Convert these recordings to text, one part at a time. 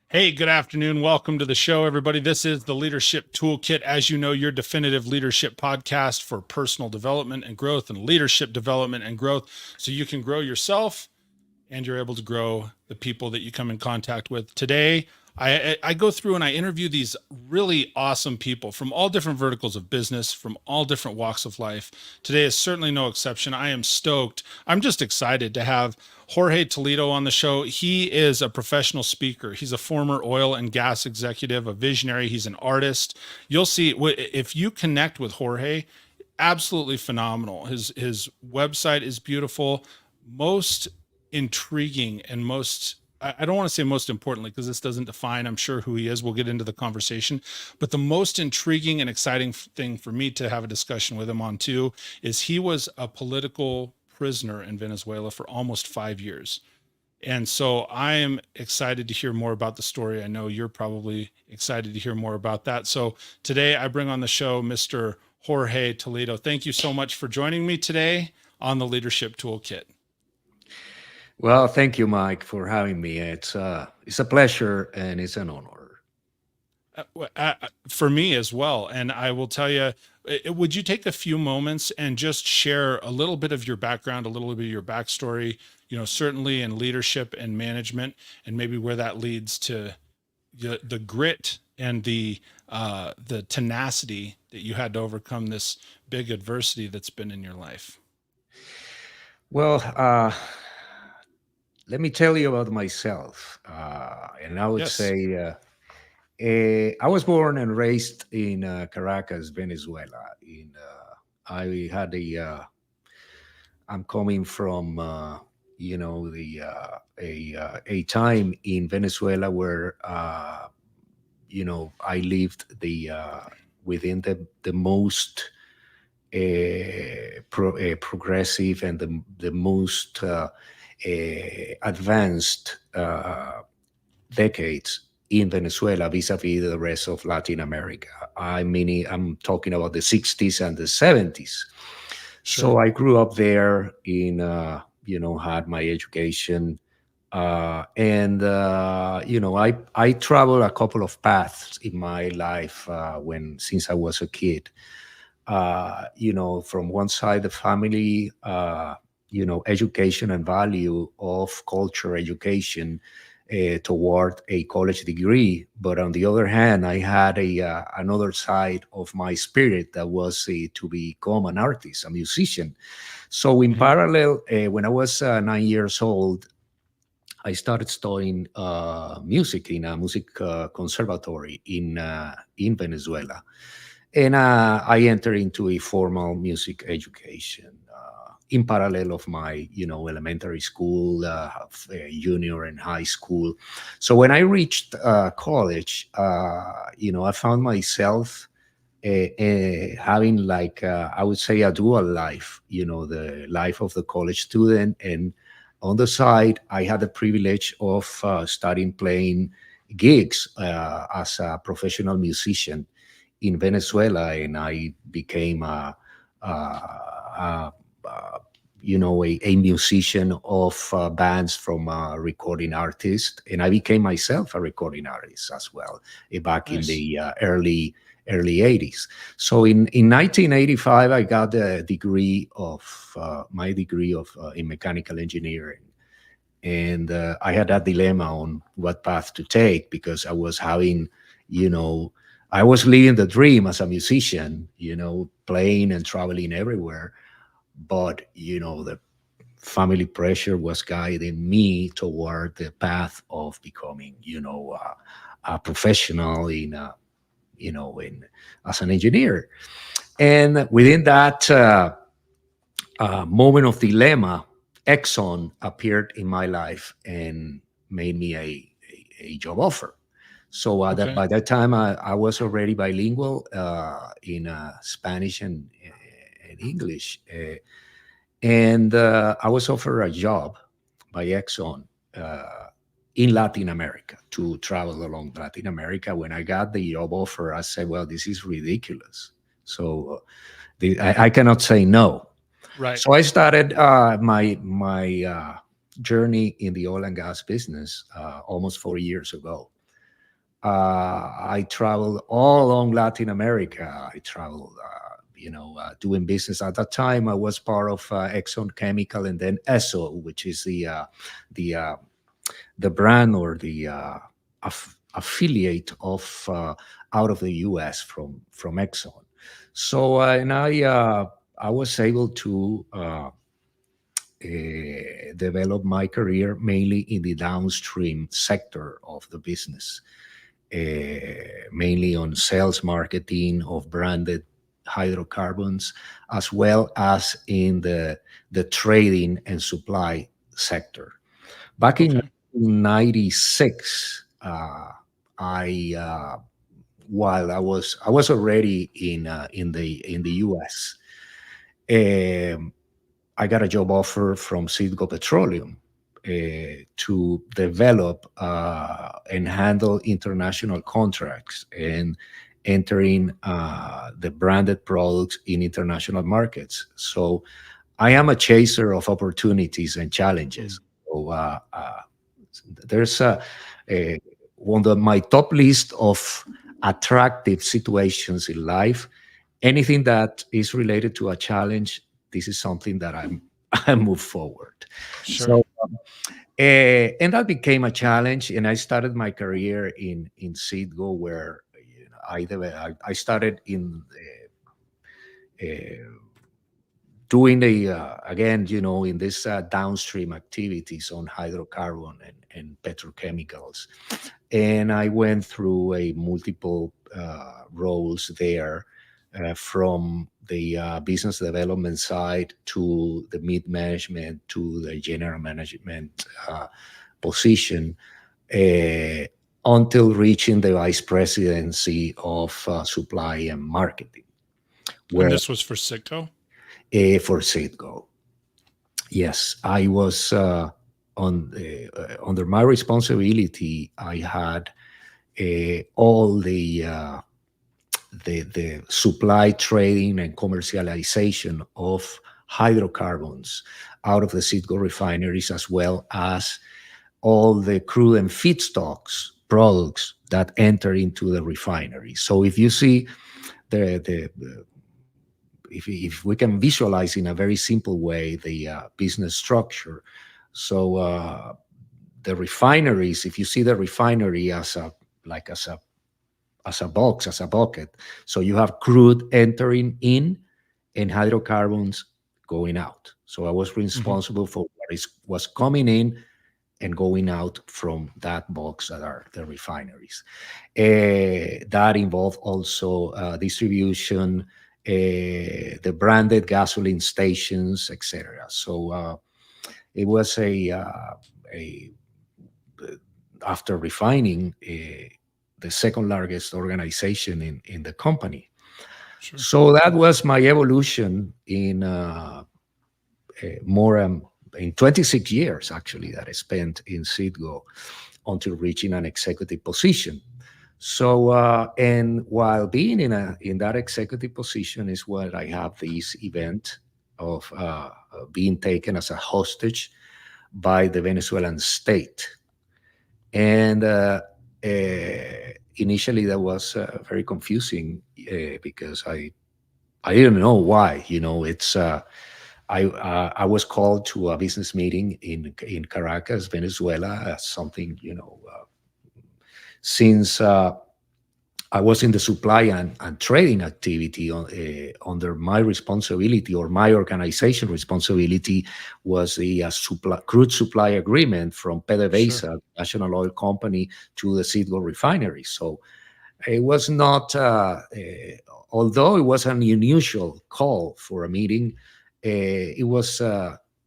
Hey, good afternoon. Welcome to the show, everybody. This is the Leadership Toolkit. As you know, your definitive leadership podcast for personal development and growth and leadership development and growth so you can grow yourself and you're able to grow the people that you come in contact with. Today, I go through and I interview these really awesome people from all different verticals of business, from all different walks of life. Today is certainly no exception. I am stoked. I'm just excited to have Jorge Toledo on the show. He is a professional speaker. He's a former oil and gas executive, a visionary. He's an artist. You'll see if you connect with Jorge, absolutely phenomenal. His website is beautiful. Most intriguing and most, I don't want to say most importantly, because this doesn't define, I'm sure, who he is. We'll get into the conversation. But the most intriguing and exciting thing for me to have a discussion with him on too is he was a political prisoner in Venezuela for almost 5 years. And so I am excited to hear more about the story. I know you're probably excited to hear more about that. So today I bring on the show Mr. Jorge Toledo. Thank you so much for joining me today on the Leadership Toolkit. Well, thank you, Mike, for having me. It's a pleasure and it's an honor. For me as well. And I will tell you, would you take a few moments and just share a little bit of your background, a little bit of your backstory, certainly in leadership and management, and maybe where that leads to the grit and the tenacity that you had to overcome this big adversity that's been in your life. Well, let me tell you about myself. And I would Yes. say I was born and raised in Caracas, Venezuela. I had I'm coming from, a time in Venezuela where, I lived within the most progressive and the most advanced decades in Venezuela vis-a-vis the rest of Latin America. I'm talking about the 60s and the 70s. Sure. So I grew up there had my education. I traveled a couple of paths in my life since I was a kid. From one side, the family, education and value of culture education toward a college degree. But on the other hand, I had another side of my spirit that was to become an artist, a musician. So in Mhm. parallel, when I was 9 years old, I started studying music in a music conservatory in Venezuela, and I entered into a formal music education in parallel of my, elementary school, junior and high school. So when I reached college, I found myself having like I would say a dual life, the life of the college student, and on the side I had the privilege of starting playing gigs as a professional musician in Venezuela, and I became a musician of bands from recording artist, and I became myself a recording artist as well back in Nice. the early 80s. So in 1985, I got the degree of my degree of in mechanical engineering, and I had that dilemma on what path to take because I was having, you know, I was living the dream as a musician, playing and traveling everywhere. But, the family pressure was guiding me toward the path of becoming, a professional in as an engineer. And within that moment of dilemma, Exxon appeared in my life and made me a job offer. So Okay. by that time, I was already bilingual in Spanish and English. And I was offered a job by Exxon in Latin America to travel along Latin America. When I got the job offer, I said, well, this is ridiculous. So I cannot say no. Right. So I started my journey in the oil and gas business almost 4 years ago. I traveled all along Latin America. I traveled, doing business. At that time, I was part of Exxon Chemical, and then Esso, which is the uh, the brand or the affiliate of out of the U.S. from Exxon. So I was able to develop my career mainly in the downstream sector of the business, mainly on sales marketing of branded hydrocarbons, as well as in the trading and supply sector. Back in Okay. 96, I while I was already in the U.S. Um, I got a job offer from Citgo Petroleum to develop and handle international contracts and entering the branded products in international markets. So I am a chaser of opportunities and Mm. challenges. So there's a on my top list of attractive situations in life. Anything that is related to a challenge, this is something that I move forward. Sure. So and that became a challenge, and I started my career in Citgo, where I started in uh, doing the again, in this downstream activities on hydrocarbon and petrochemicals, and I went through a multiple roles there, from the business development side to the mid management to the general management position, uh, until reaching the vice presidency of supply and marketing, And where this was for Citgo? for Citgo. Yes, I was under my responsibility. I had all the supply, trading, and commercialization of hydrocarbons out of the Citgo refineries, as well as all the crude and feedstocks products that enter into the refinery. So if you see the if we can visualize in a very simple way the business structure, so the refineries, if you see the refinery as a like as a box, as a bucket. So you have crude entering in and hydrocarbons going out. So I was Hmm. responsible for was coming in and going out from that box that are the refineries. That involved also distribution, the branded gasoline stations, etc. So it was a after refining, the second largest organization in the company. Sure. So that was my evolution more in 26 years, actually, that I spent in Citgo until reaching an executive position. So and while being in that executive position is where I have this event of being taken as a hostage by the Venezuelan state. And initially that was very confusing, because I didn't know why. It's I was called to a business meeting in Caracas, Venezuela, as something, since I was in the supply and trading activity under my responsibility, or my organization responsibility was the crude supply agreement from Sure. PDVSA, National Oil Company, to the Citgo refinery. So it was not, although it was an unusual call for a meeting, it was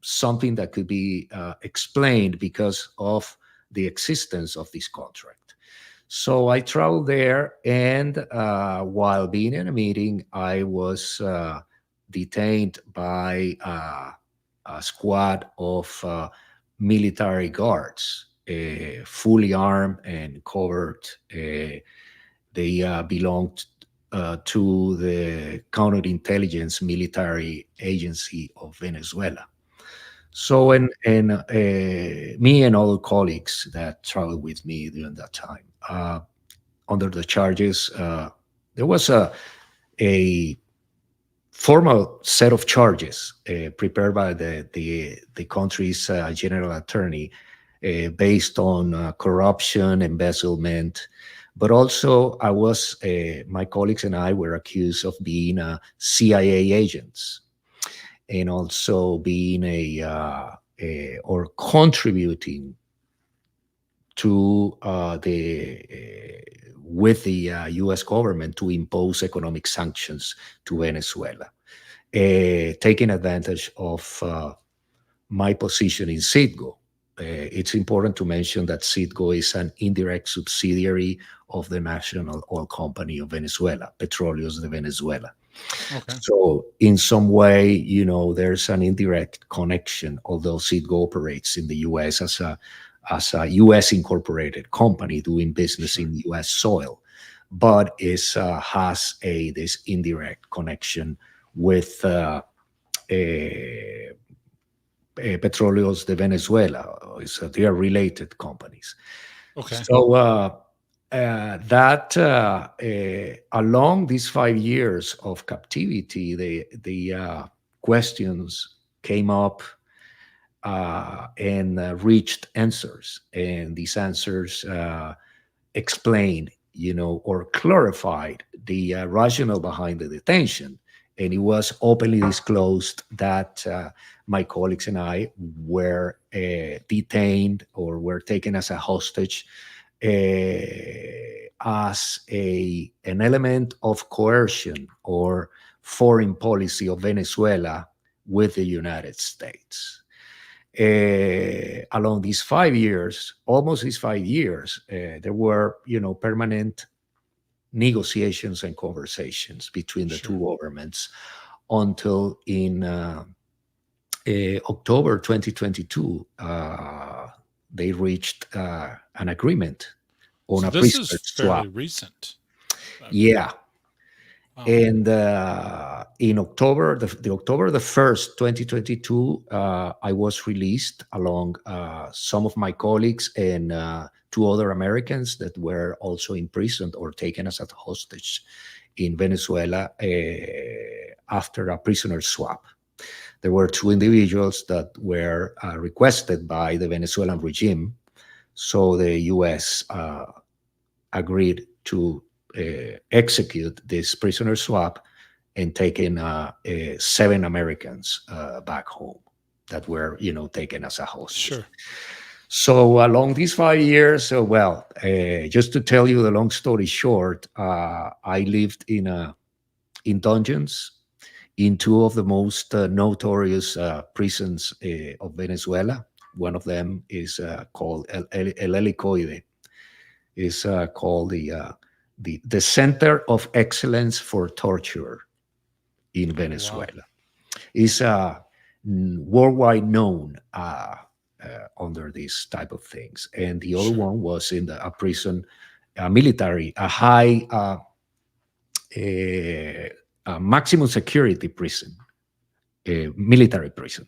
something that could be explained because of the existence of this contract. So I traveled there, and while being in a meeting, I was detained by a squad of military guards, fully armed and covered. They belonged to the counterintelligence military agency of Venezuela. So, and me and other colleagues that traveled with me during that time, under the charges. There was a formal set of charges prepared by the country's general attorney based on corruption, embezzlement, but also my colleagues and I were accused of being CIA agents and also being or contributing to with the U.S. government to impose economic sanctions to Venezuela, taking advantage of my position in Citgo. It's important to mention that Citgo is an indirect subsidiary of the national oil company of Venezuela, Petróleos de Venezuela. Okay. So in some way, there's an indirect connection, although Citgo operates in the U.S. as a U.S. incorporated company doing business Sure. in U.S. soil, but has this indirect connection with Petróleos de Venezuela. So they are related companies. Okay. So along these 5 years of captivity, the questions came up and reached answers, and these answers explained, or clarified the rationale behind the detention. And it was openly disclosed that my colleagues and I were detained or were taken as a hostage as an element of coercion or foreign policy of Venezuela with the United States. Along these 5 years, almost these 5 years, there were, permanent negotiations and conversations between the Sure. two governments until in October 2022, they reached an agreement on So a this is prisoner swap. fairly recent. Yeah. Wow. And in October, the October the 1st, 2022, I was released along some of my colleagues and 2 other Americans that were also imprisoned or taken as a hostage in Venezuela after a prisoner swap. There were 2 individuals that were requested by the Venezuelan regime. So the U.S. agreed to execute this prisoner swap and taking 7 Americans back home that were, taken as a hostage. Sure. So along these 5 years, just to tell you the long story short, I lived in dungeons in 2 of the most notorious prisons of Venezuela. One of them is called El Helicoide. Is called the Center of Excellence for Torture in Venezuela. Wow. Is worldwide known under these type of things. And the other Sure. one was in a prison, military, a high maximum security prison, military prison.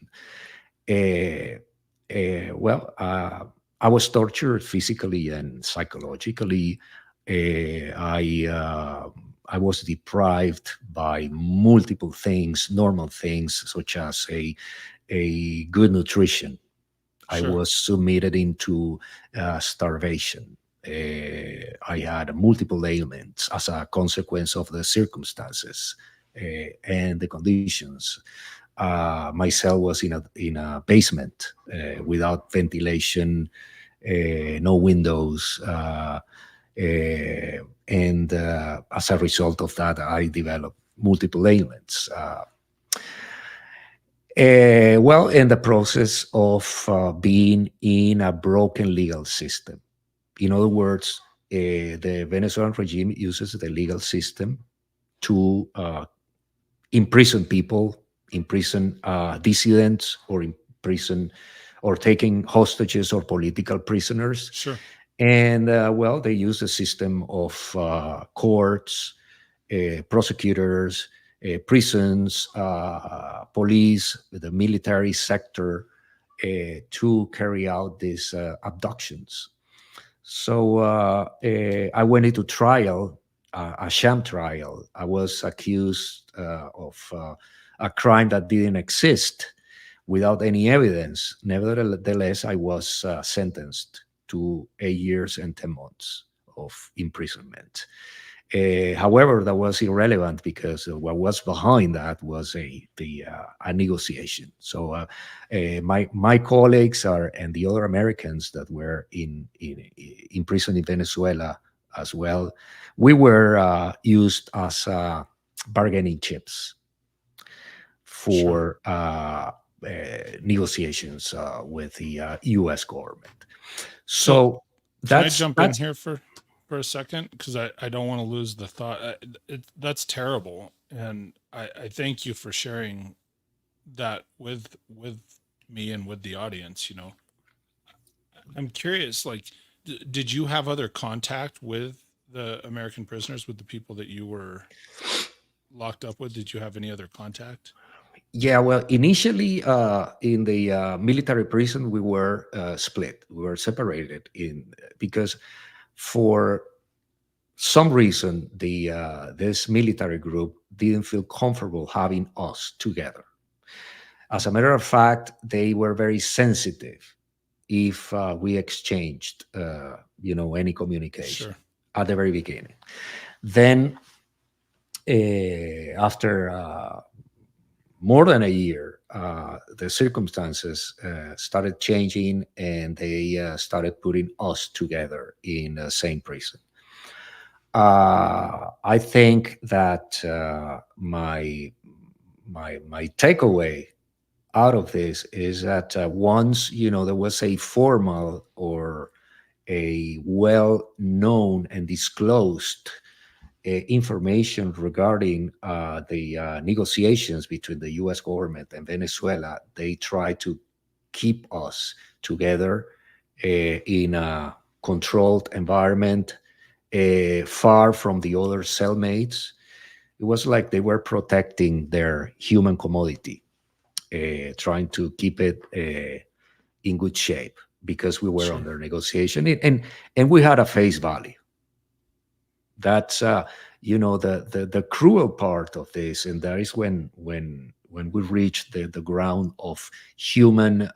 I was tortured physically and psychologically. I was deprived by multiple things, normal things, such as a good nutrition. I Sure. was submitted into starvation. I had multiple ailments as a consequence of the circumstances and the conditions. My cell was in a basement without ventilation, no windows, and as a result of that, I developed multiple ailments. In the process of being in a broken legal system. In other words, the Venezuelan regime uses the legal system to imprison people, imprison dissidents, or imprison or taking hostages or political prisoners. Sure. And they use a system of courts, prosecutors, prisons, police, the military sector to carry out these abductions. So I went into trial, a sham trial. I was accused of a crime that didn't exist without any evidence. Nevertheless, I was sentenced to 8 years and 10 months of imprisonment. However, that was irrelevant because what was behind that was a negotiation. So my colleagues and the other Americans that were in prison in Venezuela as well, we were used as bargaining chips Sure. for negotiations with the U.S. government. So So can I that's jump in that's here for a second? Because I don't want to lose the thought. That's terrible. And I thank you for sharing that with me and with the audience. I'm curious, like, did you have other contact with the American prisoners, with the people that you were locked up with? Did you have any other contact? Yeah, well, initially in the military prison, we were split. We were separated because for some reason the this military group didn't feel comfortable having us together. As a matter of fact, they were very sensitive if we exchanged, any communication Sure. at the very beginning. Then, after more than a year, the circumstances started changing, and they started putting us together in the same prison. I think that my takeaway out of this is that once there was a formal or a well-known and disclosed information regarding the negotiations between the U.S. government and Venezuela, they try to keep us together in a controlled environment, far from the other cellmates. It was like they were protecting their human commodity, trying to keep it in good shape because we were Sure. under negotiation, and we had a face value. That's the cruel part of this, and that is when we reach the ground of human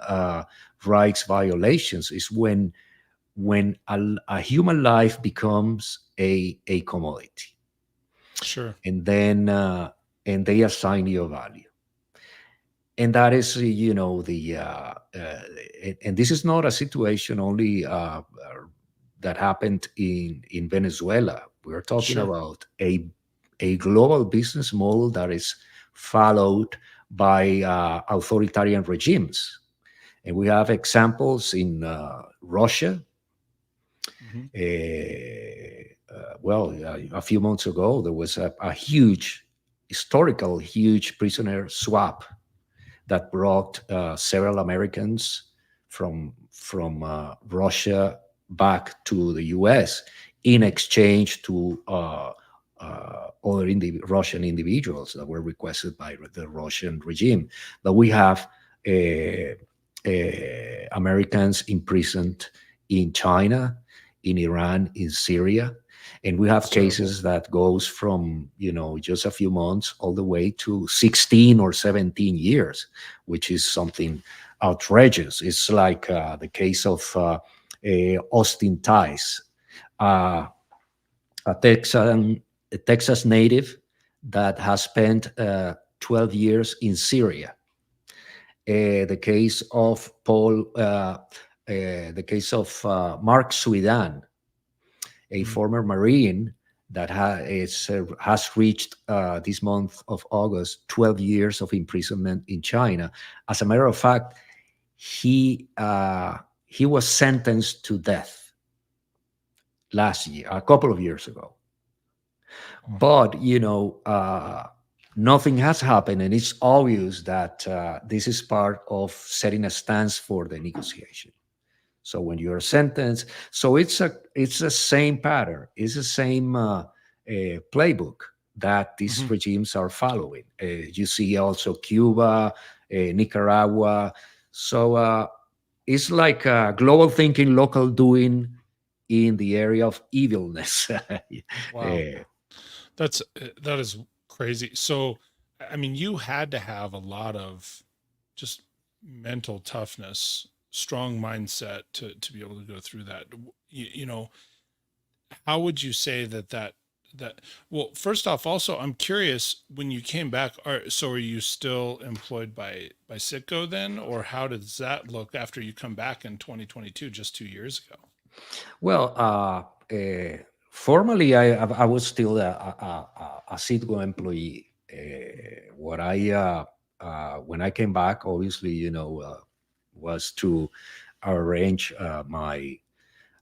rights violations, is when a human life becomes a commodity, Sure. and then and they assign you a value. And that is the and this is not a situation only that happened in Venezuela. We're talking Sure. about a global business model that is followed by authoritarian regimes, and we have examples in Russia. Hmm. A few months ago, there was a huge, historical, huge prisoner swap that brought several Americans from Russia back to the U.S. in exchange to other Russian individuals that were requested by the Russian regime. But we have uh, Americans imprisoned in China, in Iran, in Syria, and we have It's terrible. cases that goes from just a few months all the way to 16 or 17 years, which is something outrageous. It's like the case of Austin Tice, uh, a Texas native that has spent 12 years in Syria. The case of the case of Mark Suidan, a Mhm. former Marine that has reached this month of August 12 years of imprisonment in China. As a matter of fact, he was sentenced to death last year, a couple of years ago. Oh, But nothing has happened, and it's obvious that this is part of setting a stance for the negotiation. So when you're sentenced, so it's the same pattern, it's the same playbook that these mhm. regimes are following. You see also Cuba, Nicaragua. So it's like global thinking, local doing, in the area of evilness. Wow. That is crazy. So, I mean, you had to have a lot of just mental toughness, strong mindset to be able to go through that. You know, how would you say that well, first off, also I'm curious, when you came back, are you still employed by Citgo then, or how does that look after you come back in 2022, just 2 years ago? Well, formally, I was still a Citgo employee. What I When I came back, obviously, was to arrange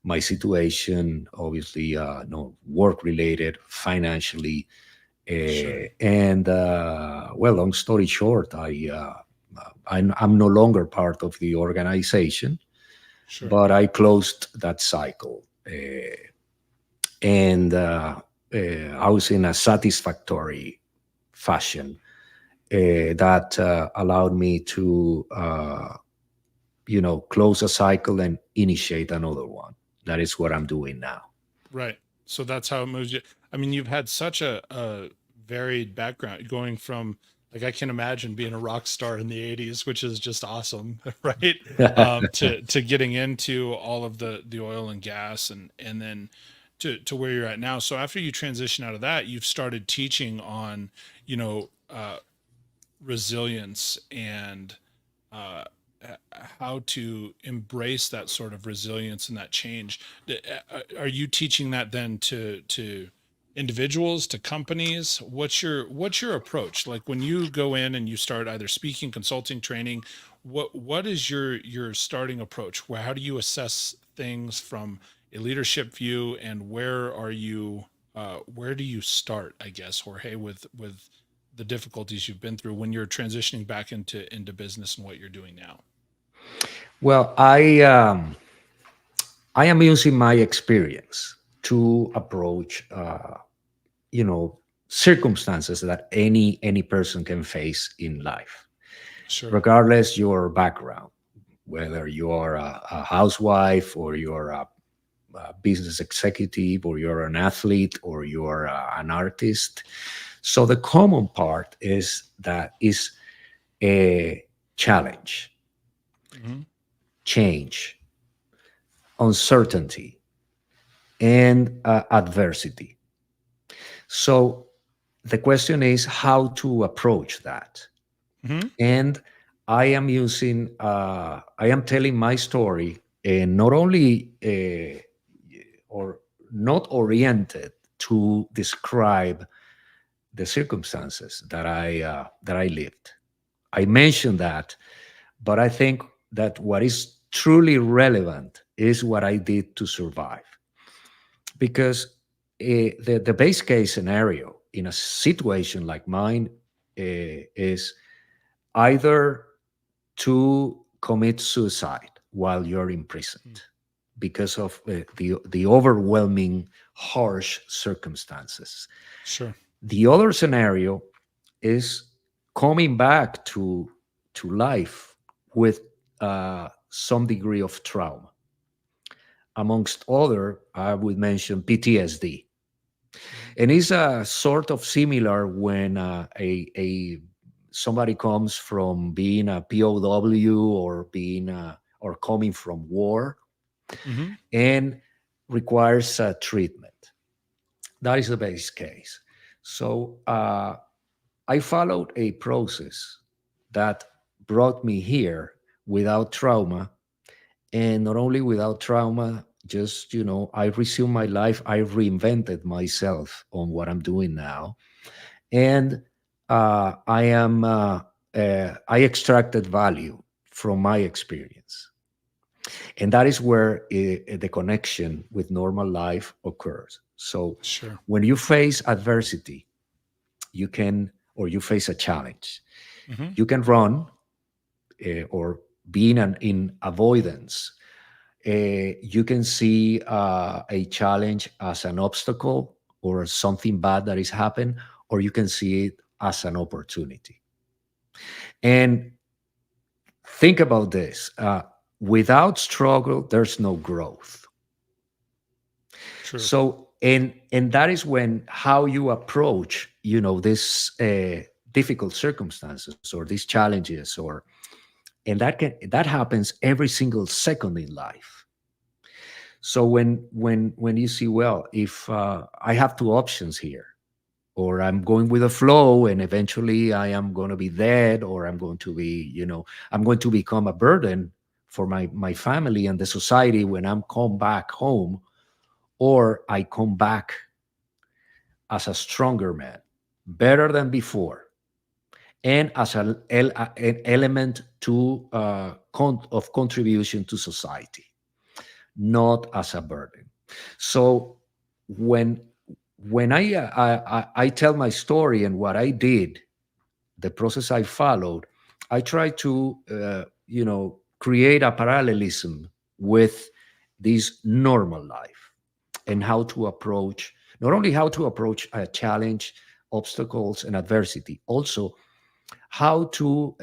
my situation, obviously, no work related, financially, Sure. and well, long story short, I'm no longer part of the organization, Sure. but I closed that cycle. And I was in a satisfactory fashion that allowed me to, close a cycle and initiate another one. That is what I'm doing now. Right. So that's how it moves you. I mean, you've had such a varied background, going from, like, I can imagine being a rock star in the 80s, which is just awesome, right? To getting into all of the oil and gas, and then to where you're at now. So after you transition out of that, you've started teaching on, you know, resilience and uh, how to embrace that sort of resilience and that change. Are you teaching that then to individuals, to companies? What's your approach? Like, when you go in and you start either speaking, consulting, training, what is your starting approach? Where How do you assess things from a leadership view, and where do you start, I guess, Jorge, with the difficulties you've been through when you're transitioning back into business and what you're doing now? Well, I am using my experience to approach, circumstances that any person can face in life, Sure. regardless your background, whether you're a housewife or you're a business executive or you're an athlete or you're an artist. So the common part is a challenge, Hmm. change, uncertainty, and adversity. So the question is how to approach that. Hmm. And I am telling my story, not only or not oriented to describe the circumstances that I lived. I mentioned that, but I think that what is truly relevant is what I did to survive. Because the base case scenario in a situation like mine is either to commit suicide while you're imprisoned because of the overwhelming harsh circumstances. Sure. The other scenario is coming back to life with some degree of trauma. Amongst other, I would mention PTSD. Mhm. And it's sort of similar when a somebody comes from being a POW or being or coming from war Mhm. and requires treatment. That is the base case. So I followed a process that brought me here without trauma, and not only without trauma, just I resumed my life. I reinvented myself on what I'm doing now, and I extracted value from my experience, and that is where the connection with normal life occurs. So Sure. when you face adversity, you can or you face a challenge, Mhm. you can run or be in avoidance. You can see a challenge as an obstacle or something bad that is happening, or you can see it as an opportunity. And think about this: without struggle, there's no growth. True. So, and that is when how you approach, this difficult circumstances or these challenges, or and that happens every single second in life. So when you see, well, if I have two options here, or I'm going with the flow, and eventually I am going to be dead, or I'm going to be, I'm going to become a burden for my family and the society when I'm come back home, or I come back as a stronger man, better than before, and as an element of contribution to society, not as a burden. So when I tell my story and what I did, the process I followed, I try to create a parallelism with this normal life, and how to approach, not only how to approach a challenge, obstacles, and adversity, also how to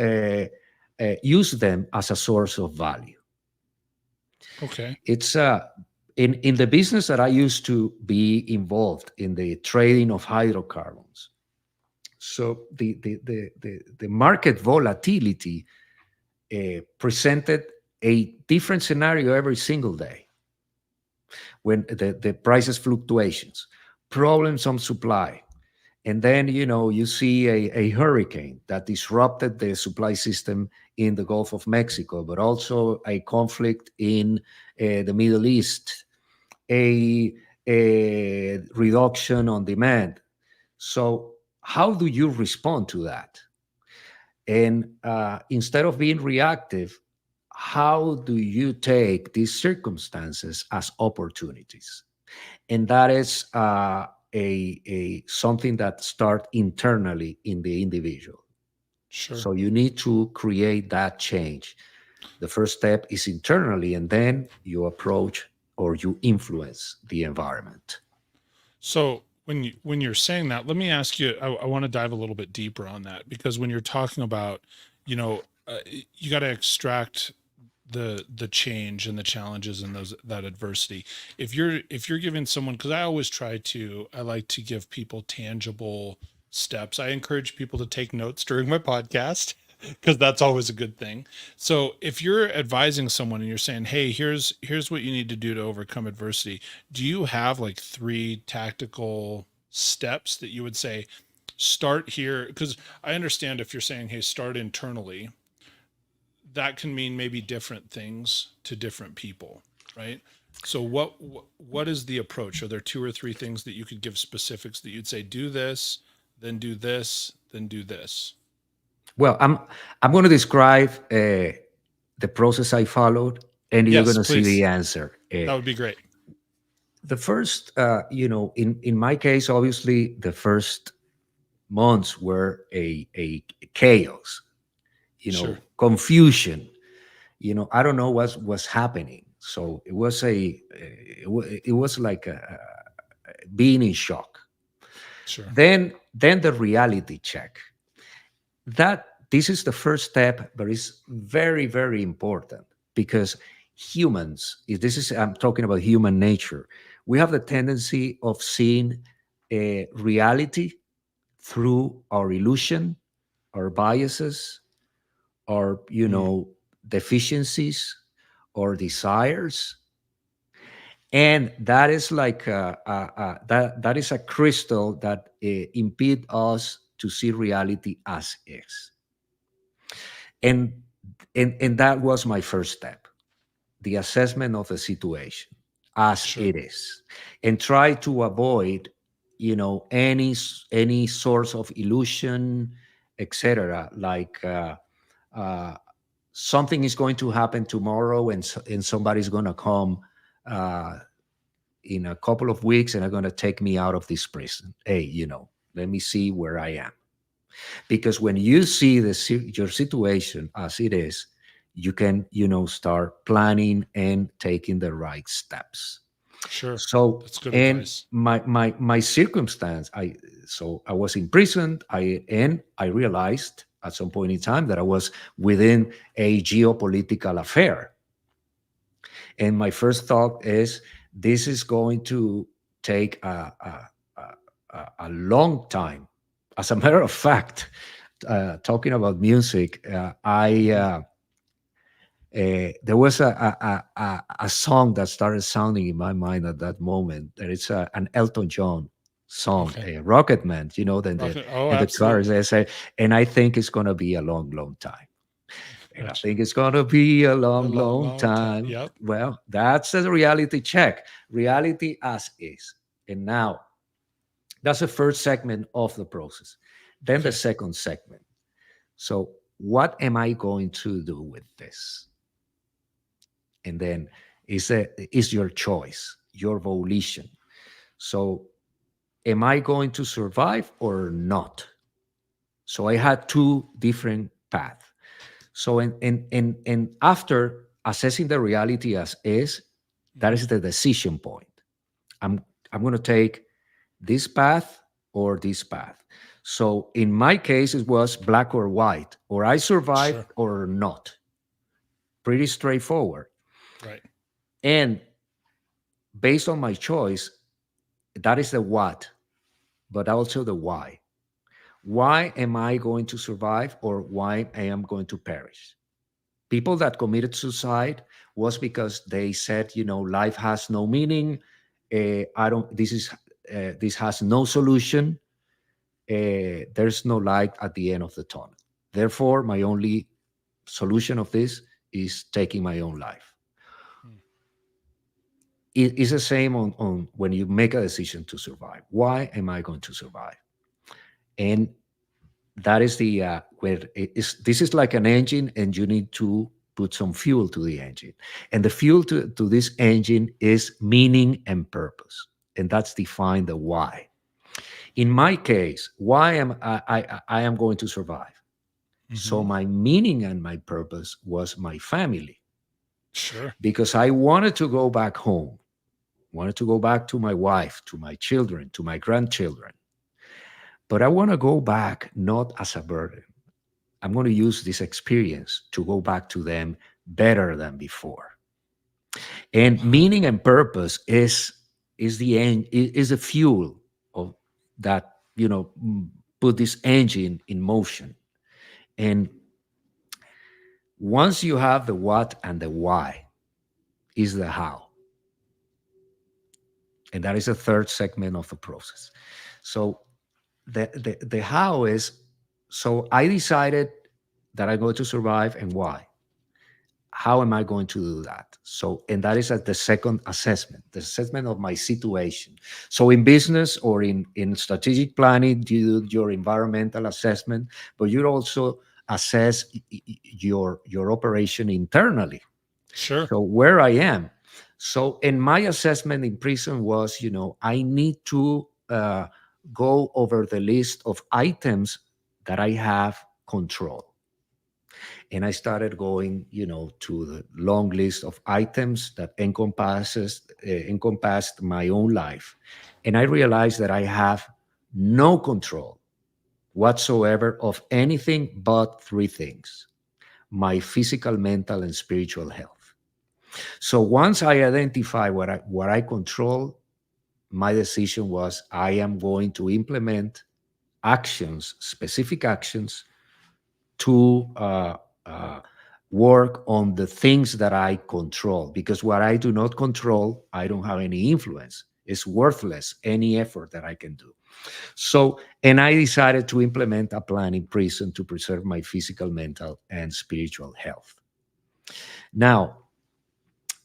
use them as a source of value. Okay. It's in the business that I used to be involved in, the trading of hydrocarbons. So the market volatility presented a different scenario every single day, when the prices fluctuations, problems on supply. And then, you see a hurricane that disrupted the supply system in the Gulf of Mexico, but also a conflict in the Middle East, a reduction on demand. So how do you respond to that? And instead of being reactive, how do you take these circumstances as opportunities? And that is a something that start internally in the individual. Sure. So you need to create that change. The first step is internally, and then you approach or you influence the environment. So when you're saying that, let me ask you. I want to dive a little bit deeper on that, because when you're talking about, you got to extract the change and the challenges and that adversity. If you're giving someone, because I like to give people tangible steps. I encourage people to take notes during my podcast because that's always a good thing. So if you're advising someone and you're saying, hey, here's what you need to do to overcome adversity, do you have like 3 tactical steps that you would say, start here? Because I understand if you're saying, hey, start internally, that can mean maybe different things to different people, right? So what is the approach? Are there 2 or 3 things that you could give specifics that you'd say, do this, then do this, then do this? Well, I'm going to describe the process I followed, and you're going Yes, to see the please. answer. That would be great. The first, in my case, obviously, the first months were a chaos, Sure. confusion. I don't know what was happening. So it was it was like being in shock. Sure. Then the reality check. That this is the first step, but it's very, very important, because humans, if this is, I'm talking about human nature, we have the tendency of seeing a reality through our illusion, our biases, our Mm, deficiencies, or desires. And that is like that is a crystal that impede us to see reality as is. And, and that was my first step, the assessment of the situation as sure. it is, and try to avoid, any source of illusion, etc. Like uh, something is going to happen tomorrow, and somebody's going to come uh, in a couple of weeks, and are going to take me out of this prison. Hey, let me see where I am. Because when you see your situation as it is, you can start planning and taking the right steps. Sure. So, That's good and advice. my circumstance, I was imprisoned. I realized at some point in time that I was within a geopolitical affair. And my first thought is This is going to take a long time. As a matter of fact, talking about music, there was a song that started sounding in my mind at that moment. That it's an Elton John song, Okay. Rocket Man. Rocket. Oh, And the chorus absolutely. they say, and I think it's gonna be a long, long time. And I Gotcha. think it's gonna be a A long, long, long long time. time. Yep. Well, that's a reality check. Reality as is. And now that's the first segment of the process. Then the Okay. second segment. So, what am I going to do with this? And then is your choice, your volition. So, am I going to survive or not? So, I had two different paths. So, and after assessing the reality as is, that Mhm. is the decision point. I'm I'm going to take this path or this path. So in my case, it was black or white, or I survive Sure. or not. Pretty straightforward. Right. And based on my choice, that is the what, but also the why. Why am I going to survive or why I am going to perish? People that committed suicide was because they said, life has no meaning. I don't. This has no solution. There's no light at the end of the tunnel. Therefore, my only solution of this is taking my own life. Mm. It's the same on when you make a decision to survive. Why am I going to survive? And that is the where this is like an engine, and you need to put some fuel to the engine. And the fuel to this engine is meaning and purpose. And that's defined the why. In my case, why am I am going to survive? So Mhm. my meaning and my purpose was my family, Sure. because I wanted to go back home, wanted to go back to my wife, to my children, to my grandchildren. But I want to go back not as a burden. I'm going to use this experience to go back to them better than before. And Wow. meaning and purpose is the end, is the fuel of that, put this engine in motion. And once you have the what and the why, is the how. And that is the third segment of the process. So the how is, so I decided that I'm going to survive, and why. How am I going to do that? So, and that is at the second assessment, the assessment of my situation. So in business or in strategic planning, you do your environmental assessment, but you also assess your operation internally. Sure. So where I am. So in my assessment in prison was, I need to go over the list of items that I have control. And I started going, to the long list of items that encompassed my own life. And I realized that I have no control whatsoever of anything but three things: my physical, mental, and spiritual health. So once I identify what I control, my decision was I am going to implement actions, specific actions, to work on the things that I control. Because what I do not control, I don't have any influence. It's worthless, any effort that I can do. So, and I decided to implement a plan in prison to preserve my physical, mental, and spiritual health. Now,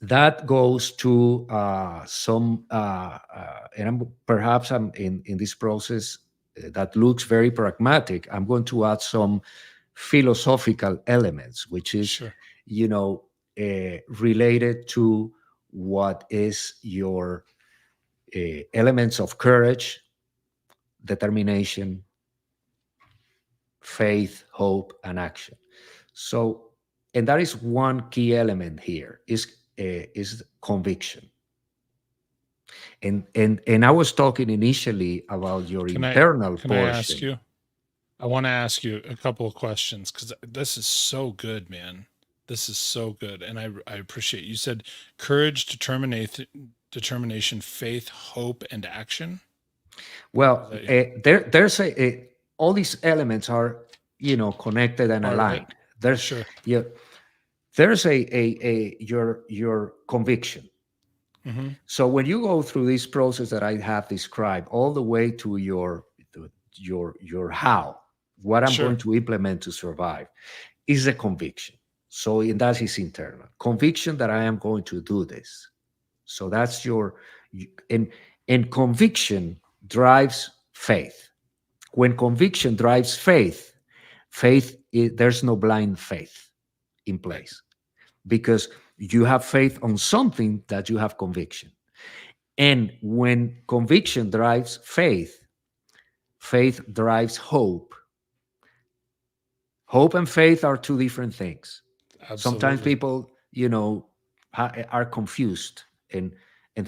that goes to and perhaps I'm in this process that looks very pragmatic. I'm going to add some philosophical elements, which is, Sure. related to what is your elements of courage, determination, faith, hope, and action. So, and that is one key element here is conviction. And I was talking initially about your Can I internal can I ask portion. you? I want to ask you a couple of questions because this is so good, man. This is so good, and I appreciate you said courage, determination, faith, hope, and action. Well, Is that there's all these elements are, connected and part of it? aligned. There's Sure. yeah, there's your conviction. Mm-hmm. So when you go through this process that I have described, all the way to your how, what I'm Sure. going to implement to survive, is a conviction. So in that is internal conviction that I am going to do this. So that's and and conviction drives faith. When conviction drives faith, there's no blind faith in Right. place, because you have faith on something that you have conviction. And when conviction drives faith, faith drives hope. Hope and faith are two different things. Sometimes Absolutely. people, are confused and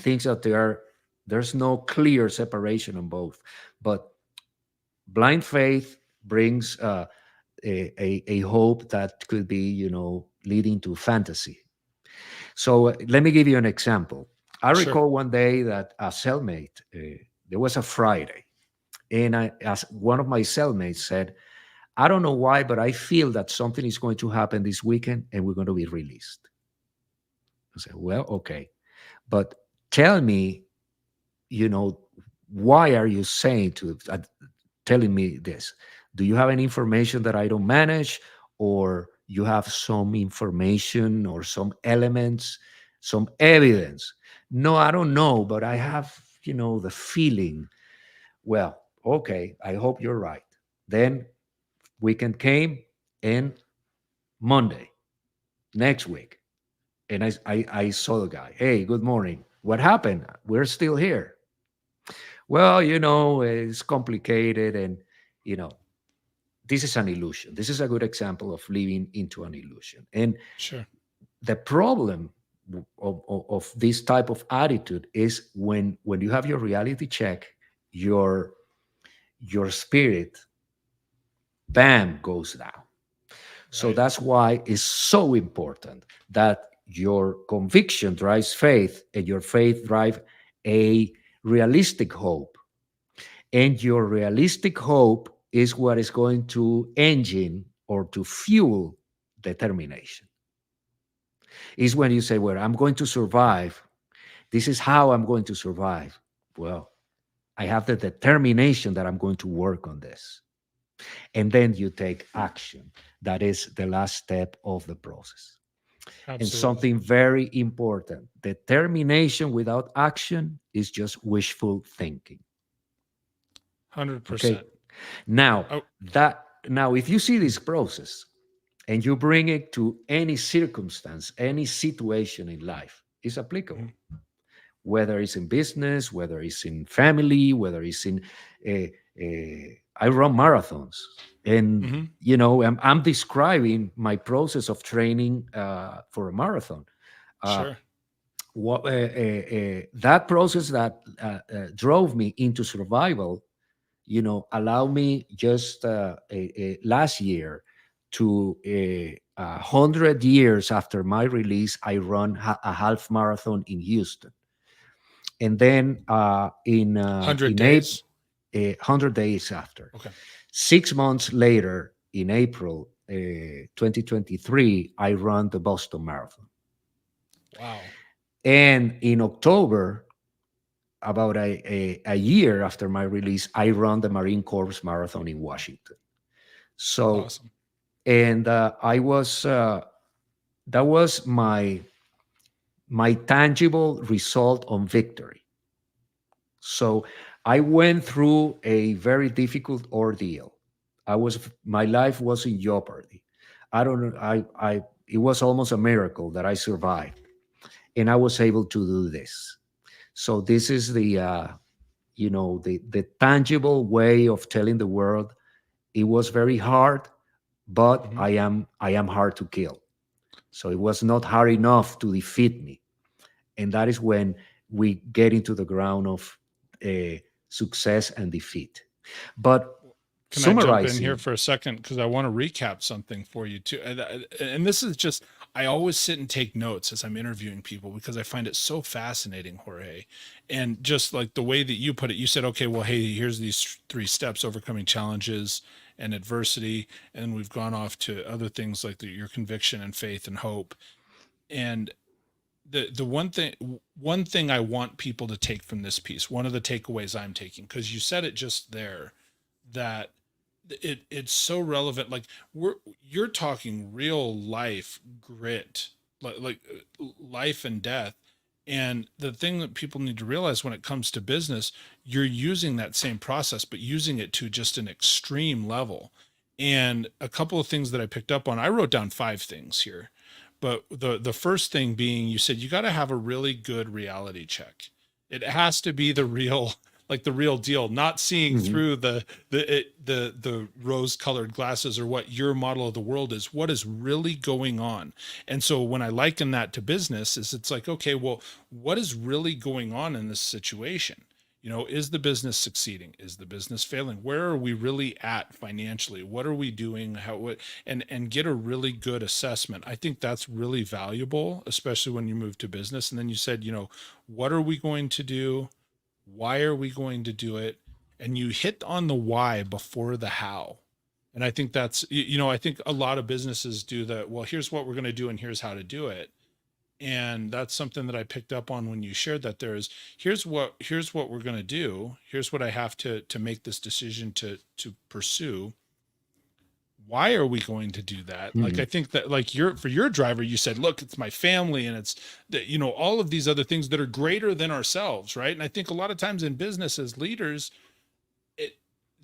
thinks that there's no clear separation on both. But blind faith brings a hope that could be, leading to fantasy. So let me give you an example. I Sure. recall one day that a cellmate, there was a Friday, and as one of my cellmates said, I don't know why, but I feel that something is going to happen this weekend and we're going to be released. I said, well, okay, but tell me, you know, why are you telling me this? Do you have any information that I don't manage, or you have some information or some elements, some evidence? No, I don't know, but I have, the feeling. Well, okay, I hope you're right. Then weekend came, and Monday next week, and I saw the guy. Hey, good morning. What happened? We're still here. Well, it's complicated, and you know, this is an illusion. This is a good example of living into an illusion. And Sure. the problem of this type of attitude is when you have your reality check, your spirit, bam, goes down. So Right. that's why it's so important that your conviction drives faith, and your faith drive a realistic hope. And your realistic hope is what is going to engine or to fuel determination. Is when you say, well, I'm going to survive. This is how I'm going to survive. Well, I have the determination that I'm going to work on this. And then you take action. That is the last step of the process. And Absolutely. something very important, determination without action is just wishful thinking. Okay. 100%. Now, Oh, if you see this process and you bring it to any circumstance, any situation in life, it's applicable. mhm. Whether it's in business, whether it's in family, whether it's in, uh, I run marathons, and Mhm. I'm describing my process of training for a marathon. Uh, Sure. that process that drove me into survival, allow me just last year to 100 years after my release, I run a half marathon in Houston. And then100 in April, days. 100 days after, Okay. 6 months later, in April 2023, I run the Boston Marathon. Wow. And in October, about a year after my release, I run the Marine Corps Marathon in Washington. So, Awesome. and that was my tangible result on victory. So I went through a very difficult ordeal. My life was in jeopardy. I don't know. It was almost a miracle that I survived, and I was able to do this. So this is the tangible way of telling the world it was very hard, but Mhm. I am hard to kill. So it was not hard enough to defeat me. And that is when we get into the ground of uh, success and defeat. But Can I jump in here summarizing, for a second? Because I want to recap something for you too. And this is just, I always sit and take notes as I'm interviewing people because I find it so fascinating, Jorge. And just like the way that you put it, you said, okay, well, hey, here's these 3 steps: overcoming challenges and adversity. And we've gone off to other things like your conviction and faith and hope. And the one thing I want people to take from this piece, one of the takeaways I'm taking, because you said it just there, that it's so relevant. Like you're talking real life grit, life and death. And the thing that people need to realize when it comes to business, you're using that same process, but using it to just an extreme level. And a couple of things that I picked up on, I wrote down 5 things here. But the first thing being, you said you got to have a really good reality check. It has to be the real, like the real deal, not seeing Mhm. through the rose colored glasses or what your model of the world is. What is really going on? And so when I liken that to business, is it's like, okay, well, what is really going on in this situation? Is the business succeeding? Is the business failing? Where are we really at financially? What are we doing? And get a really good assessment. I think that's really valuable, especially when you move to business. And then you said, what are we going to do? Why are we going to do it? And you hit on the why before the how. And I think I think a lot of businesses do that. Well, here's what we're going to do and here's how to do it. And that's something that I picked up on when you shared that. Here's what we're going to do. Here's what I have to make this decision to pursue. Why are we going to do that? Like, I Mhm. think that, like, for your driver, you said, look, it's my family, and it's that, all of these other things that are greater than ourselves. Right. And I think a lot of times in business as leaders, it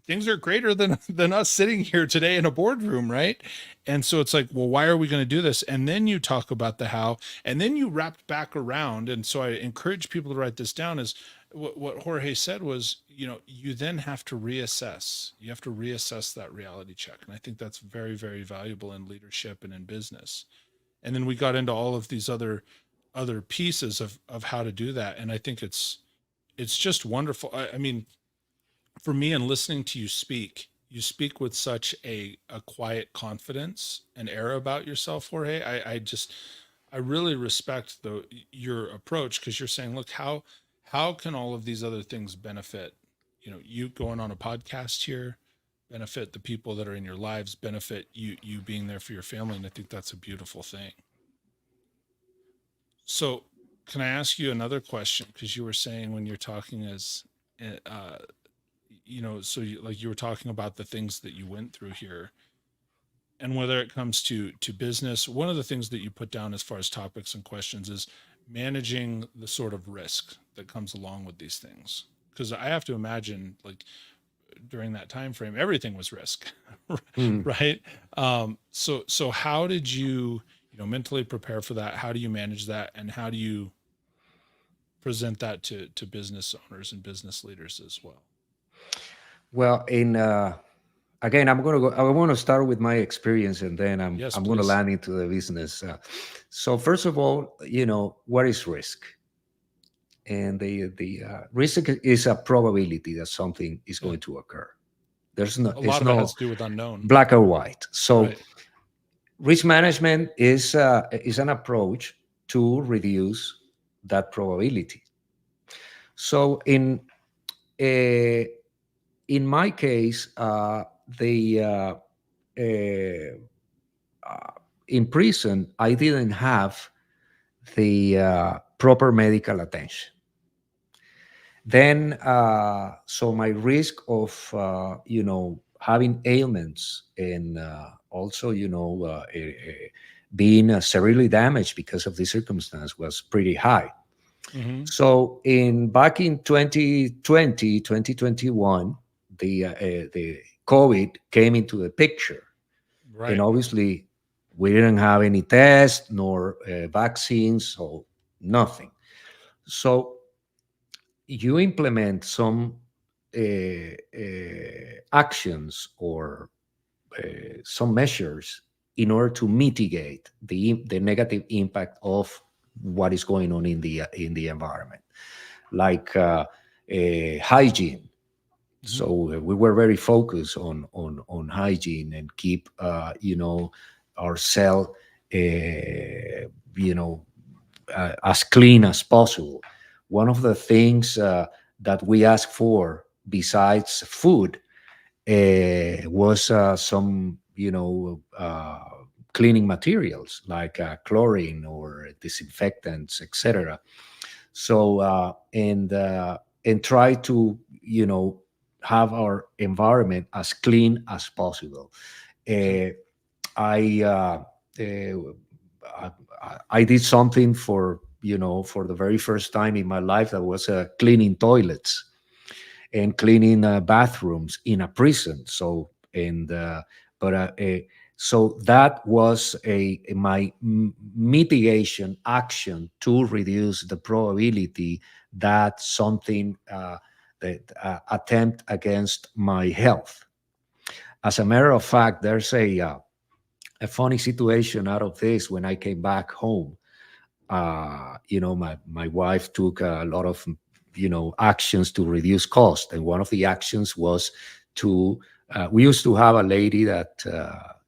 things are greater than us sitting here today in a boardroom, right? And so it's like, well, why are we going to do this? And then you talk about the how, and then you wrapped back around. And so I encourage people to write this down. Is what Jorge said was, you then have to reassess. You have to reassess that reality check. And I think that's very, very valuable in leadership and in business. And then we got into all of these other pieces of how to do that. And I think it's just wonderful. I mean, for me, and listening to you speak with such a quiet confidence and air about yourself, Jorge. I really respect your approach, because you're saying, look, how can all of these other things benefit, you going on a podcast here, benefit the people that are in your lives, benefit you being there for your family. And I think that's a beautiful thing. So can I ask you another question? Because you were saying when you're talking as uh so like you were talking about the things that you went through here, and whether it comes to business, one of the things that you put down as far as topics and questions is managing the sort of risk that comes along with these things. Because I have to imagine, like, during that time frame, everything was risk. Mhm. Right? So how did you mentally prepare for that? How do you manage that, and how do you present that to business owners and business leaders as well? Well, in again, I'm gonna go. I want to start with my experience, and then Yes, I'm gonna please. land into the business. So first of all, what is risk? And the risk is a probability that something is Yeah. going to occur. There's no, A it's lot of it has no to do with unknown. black or white. So Right. risk management is an approach to reduce that probability. So uh, in my case, the uh, uh, in prison, I didn't have the proper medical attention. Then, so my risk of having ailments and also being severely damaged because of the circumstance was pretty high. Hmm. So in back in 2020, 2021, the COVID came into the picture, and Right. obviously we didn't have any tests nor vaccines, so nothing. So you implement some actions or some measures in order to mitigate the negative impact of what is going on in the environment, like hygiene. Hmm. So we were very focused on hygiene and keep our cell you know, as clean as possible. One of the things that we ask for besides food was some, cleaning materials like chlorine or disinfectants, etc. So and try to have our environment as clean as possible. Okay. Uh, I, I did something for for the very first time in my life that was cleaning toilets and cleaning bathrooms in a prison. So and but so that was my mitigation action to reduce the probability that something that attempt against my health. As a matter of fact, there's a funny situation out of this. When I came back home, my wife took a lot of actions to reduce cost, and one of the actions was to we used to have a lady that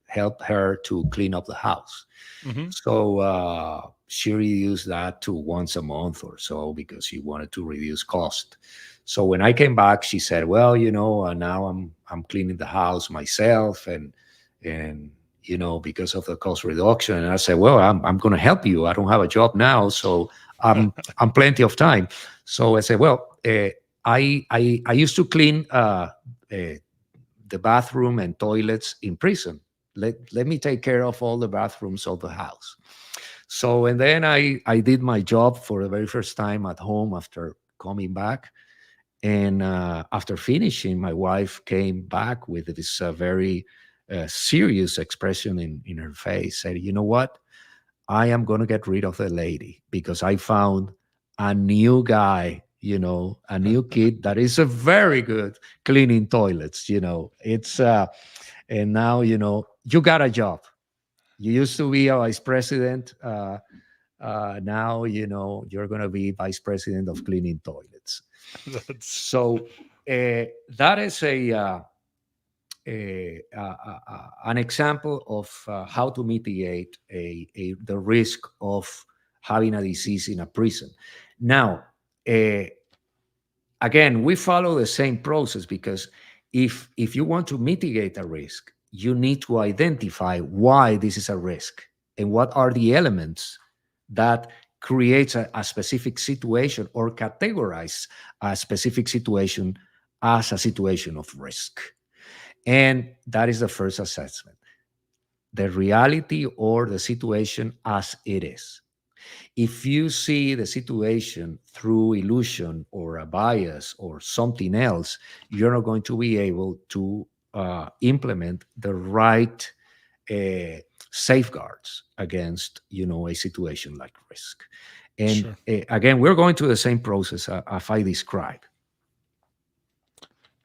helped her to clean up the house. Mm-hmm. So she reduced that to once a month or so because she wanted to reduce cost. So when I came back, she said, "Well, now I'm cleaning the house myself, and because of the cost reduction." And I said, "Well, I'm going to help you. I don't have a job now, so I'm plenty of time." So I said, "Well, I used to clean the bathroom and toilets in prison. Let me take care of all the bathrooms of the house." So and then I did my job for the very first time at home after coming back. And after finishing, my wife came back with this very serious expression in her face, said, "You know what? I am going to get rid of the lady because I found a new guy, a new kid that is a very good cleaning toilets. And now, you got a job. You used to be a vice president. Now, you're going to be vice president of cleaning toilets." That's So that is an example of how to mitigate the risk of having a disease in a prison. Now, uh, again, we follow the same process because if you want to mitigate a risk, you need to identify why this is a risk and what are the elements that creates a specific situation or categorize a specific situation as a situation of risk. And that is the first assessment, the reality or the situation as it is. If you see the situation through illusion or a bias or something else, you're not going to be able to implement the right uh, safeguards against, a situation like risk. And sure. again, we're going through the same process as I described.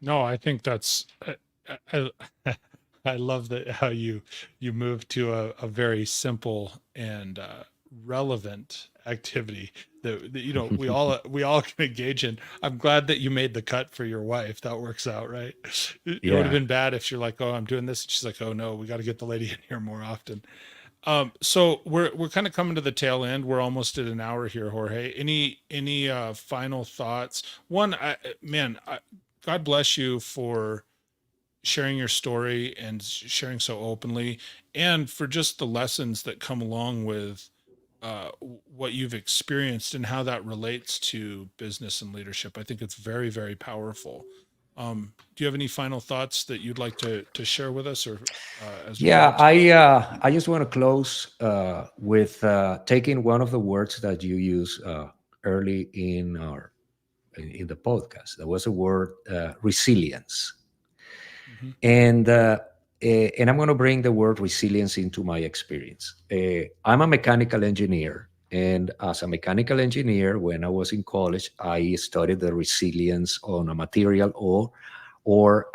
No, I think that's I love that how you move to a very simple and relevant activity that we all can engage in. I'm glad that you made the cut for your wife. That works out, right? It would have Yeah. been bad if you're like, "Oh, I'm doing this." And she's like, "Oh no, we got to get the lady in here more often." So we're kind of coming to the tail end. We're almost at an hour here, Jorge. Any final thoughts? One, God bless you for sharing your story and sharing so openly, and for just the lessons that come along with what you've experienced and how that relates to business and leadership. I think it's very, very powerful. Do you have any final thoughts that you'd like to share with us, or as we Yeah, close? I just want to close with taking one of the words that you use early in the podcast. There was a word, resilience. Hmm. And I'm going to bring the word resilience into my experience. I'm a mechanical engineer, and as a mechanical engineer, when I was in college, I studied the resilience on a material or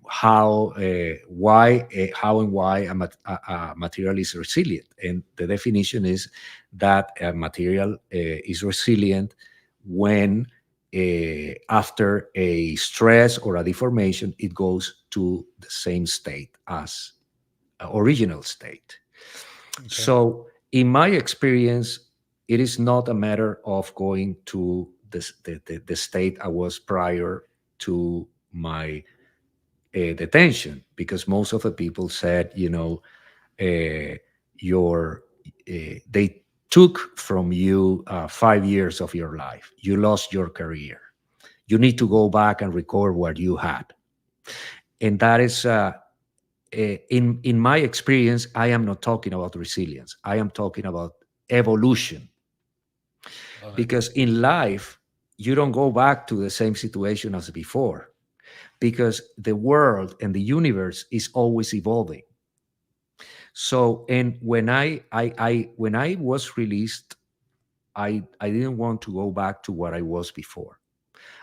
how and why a material is resilient. And the definition is that a material is resilient when after a stress or a deformation, it goes to the same state as original state. Okay. So in my experience, it is not a matter of going to the state I was prior to my detention, because most of the people said, uh, your they took from you 5 years of your life. You lost your career. You need to go back and record what you had. And that is, in my experience, I am not talking about resilience. I am talking about evolution. Love it. Because in life, you don't go back to the same situation as before, because the world and the universe is always evolving. So, and when I was released, I didn't want to go back to what I was before.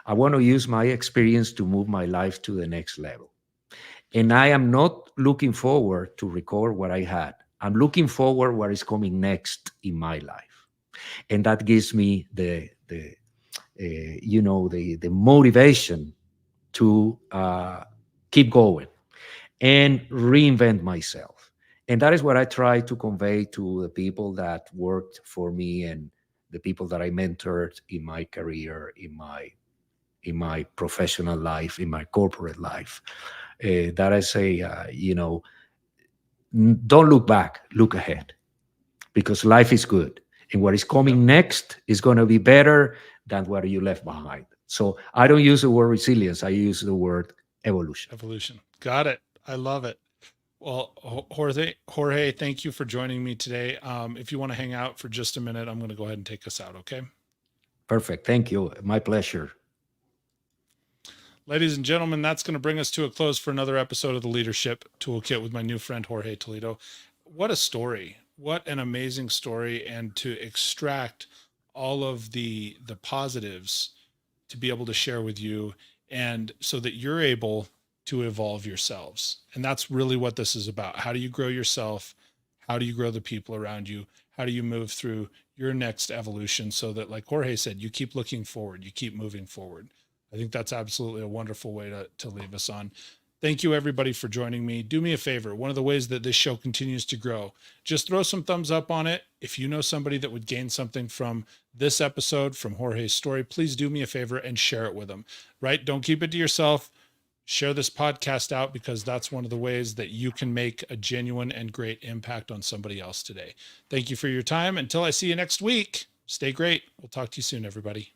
I want to use my experience to move my life to the next level. And I am not looking forward to record what I had. I'm looking forward what is coming next in my life, and that gives me the motivation to keep going and reinvent myself. And that is what I try to convey to the people that worked for me and the people that I mentored in my career, in my professional life, in my corporate life. That I say, don't look back, look ahead, because life is good. And what is coming next is going to be better than what you left behind. So I don't use the word resilience, I use the word evolution. Evolution. Got it. I love it. Well, Jorge, thank you for joining me today. If you want to hang out for just a minute, I'm going to go ahead and take us out. Okay. Perfect. Thank you. My pleasure. Ladies and gentlemen, that's going to bring us to a close for another episode of the Leadership Toolkit with my new friend, Jorge Toledo. What a story. What an amazing story. And to extract all of the positives to be able to share with you, and so that you're able to evolve yourselves. And that's really what this is about. How do you grow yourself? How do you grow the people around you? How do you move through your next evolution so that, like Jorge said, you keep looking forward, you keep moving forward? I think that's absolutely a wonderful way to leave us on. Thank you, everybody, for joining me. Do me a favor. One of the ways that this show continues to grow, just throw some thumbs up on it. If you know somebody that would gain something from this episode, from Jorge's story, please do me a favor and share it with them, right? Don't keep it to yourself. Share this podcast out, because that's one of the ways that you can make a genuine and great impact on somebody else today. Thank you for your time. Until I see you next week, stay great. We'll talk to you soon, everybody.